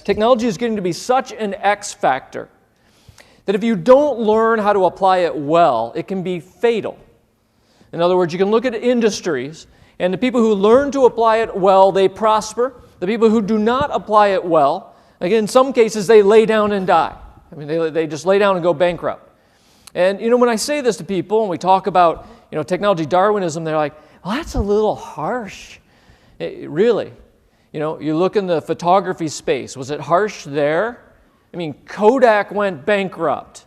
Technology is getting to be such an X factor that if you don't learn how to apply it well, it can be fatal. In other words, you can look at industries, and the people who learn to apply it well, they prosper. The people who do not apply it well, again, in some cases, they lay down and die. I mean, they just lay down and go bankrupt. And, when I say this to people, and we talk about, technology Darwinism, they're like, well, that's a little harsh. Really? You look in the photography space, was it harsh there? I mean, Kodak went bankrupt.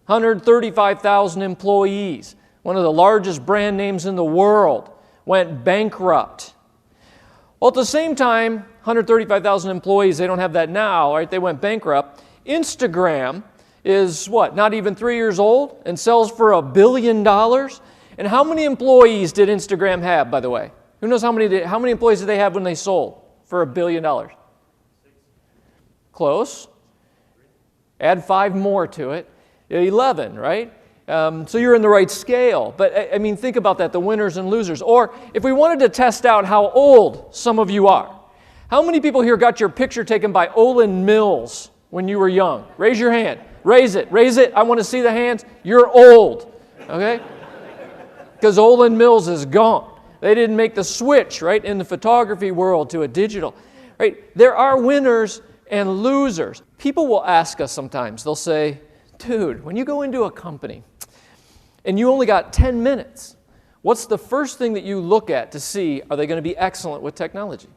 135,000 employees. One of the largest brand names in the world went bankrupt. Well, at the same time, 135,000 employees, they don't have that now, right? They went bankrupt. Instagram is what? Not even 3 years old and sells for $1 billion? And how many employees did Instagram have, by the way? Who knows how many employees did they have when they sold for $1 billion? Close. Add 5 more to it. 11, right? So you're in the right scale. But I mean, think about that, the winners and losers. Or if we wanted to test out how old some of you are, how many people here got your picture taken by Olin Mills when you were young? Raise your hand. Raise it. Raise it. I want to see the hands. You're old. Okay? Because Olin Mills is gone. They didn't make the switch, right, in the photography world to a digital. Right? There are winners and losers. People will ask us sometimes, they'll say, dude, when you go into a company and you only got 10 minutes, what's the first thing that you look at to see, are they going to be excellent with technology?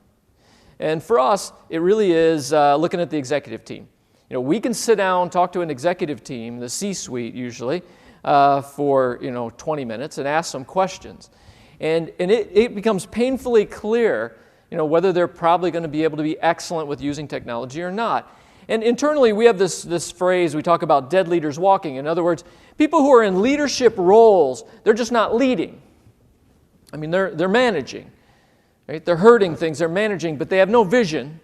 And for us, it really is looking at the executive team. We can sit down, talk to an executive team, the C-suite usually, for 20 minutes and ask some questions. And it becomes painfully clear whether they're probably going to be able to be excellent with using technology or not. And internally, we have this phrase, we talk about dead leaders walking. In other words, people who are in leadership roles, they're just not leading. I mean, they're managing. Right? They're herding things, they're managing, but they have no vision.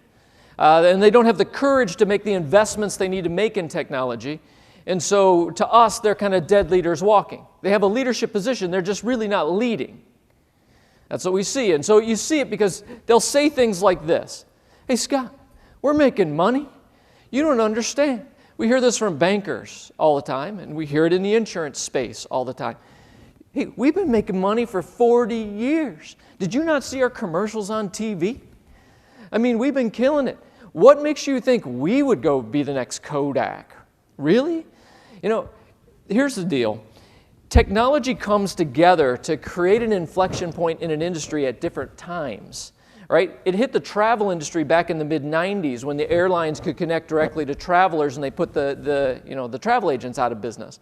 And they don't have the courage to make the investments they need to make in technology. And so, to us, they're kind of dead leaders walking. They have a leadership position, they're just really not leading. That's what we see. And so you see it because they'll say things like this. Hey, Scott, we're making money. You don't understand. We hear this from bankers all the time, and we hear it in the insurance space all the time. Hey, we've been making money for 40 years. Did you not see our commercials on TV? I mean, we've been killing it. What makes you think we would go be the next Kodak? Really? Here's the deal. Technology comes together to create an inflection point in an industry at different times, right? It hit the travel industry back in the mid-90s when the airlines could connect directly to travelers and they put the travel agents out of business,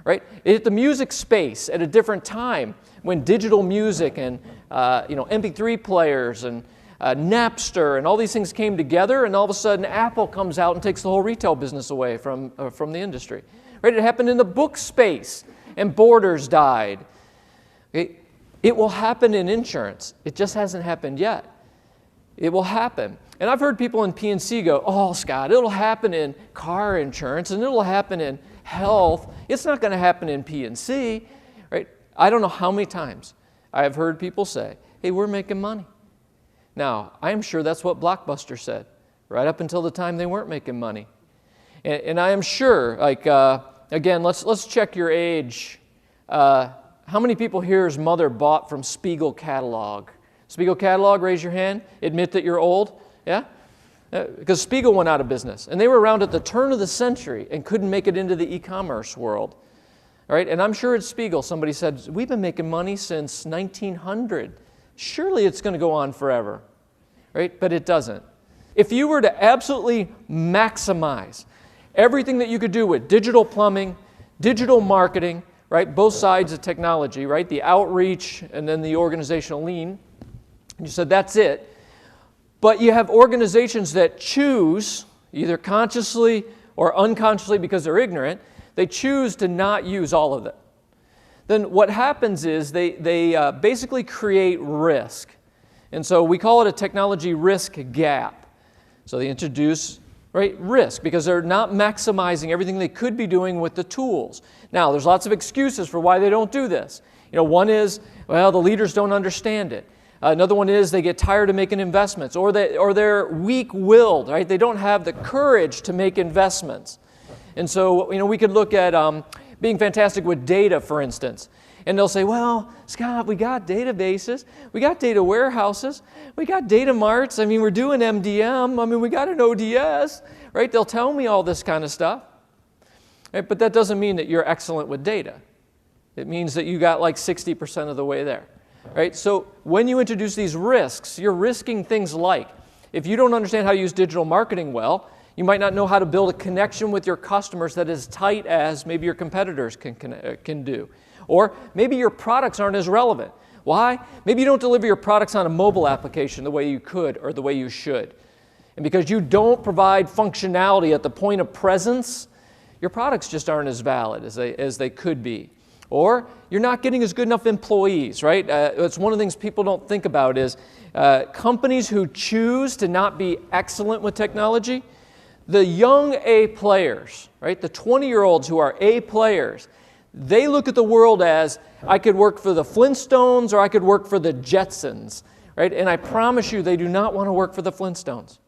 right? It hit the music space at a different time when digital music and MP3 players and Napster and all these things came together, and all of a sudden Apple comes out and takes the whole retail business away from the industry. Right? It happened in the book space, and Borders died. It will happen in insurance. It just hasn't happened yet. It will happen. And I've heard people in P&C go, oh, Scott, it'll happen in car insurance, and it'll happen in health. It's not going to happen in P&C. Right? I don't know how many times I have heard people say, hey, we're making money. Now, I am sure that's what Blockbuster said, right up until the time they weren't making money. And I am sure, again, let's check your age. How many people here's mother bought from Spiegel Catalog? Spiegel Catalog, raise your hand. Admit that you're old. Yeah? Because Spiegel went out of business. And they were around at the turn of the century and couldn't make it into the e-commerce world. All right? And I'm sure at Spiegel somebody said, we've been making money since 1900. Surely it's going to go on forever, right? But it doesn't. If you were to absolutely maximize everything that you could do with digital plumbing, digital marketing, right? Both sides of technology, right? The outreach and then the organizational lean. You said that's it. But you have organizations that choose, either consciously or unconsciously because they're ignorant, they choose to not use all of it. Then what happens is they basically create risk. And so we call it a technology risk gap. So they introduce risk because they're not maximizing everything they could be doing with the tools. Now, there's lots of excuses for why they don't do this. One is, well, the leaders don't understand it. Another one is they get tired of making investments, or they're weak-willed, right? They don't have the courage to make investments. And so, we could look at being fantastic with data, for instance. And they'll say, well, Scott, we got databases, we got data warehouses, we got data marts, we're doing MDM, we got an ODS, right? They'll tell me all this kind of stuff. Right? But that doesn't mean that you're excellent with data. It means that you got like 60% of the way there. Right? So when you introduce these risks, you're risking things like, if you don't understand how to use digital marketing well, you might not know how to build a connection with your customers that is tight as maybe your competitors can do. Or maybe your products aren't as relevant. Why? Maybe you don't deliver your products on a mobile application the way you could or the way you should. And because you don't provide functionality at the point of presence, your products just aren't as valid as they could be. Or you're not getting as good enough employees, right? It's one of the things people don't think about is companies who choose to not be excellent with technology, the young A players, right? The 20-year-olds who are A players, they look at the world as, I could work for the Flintstones or I could work for the Jetsons, right? And I promise you they do not want to work for the Flintstones.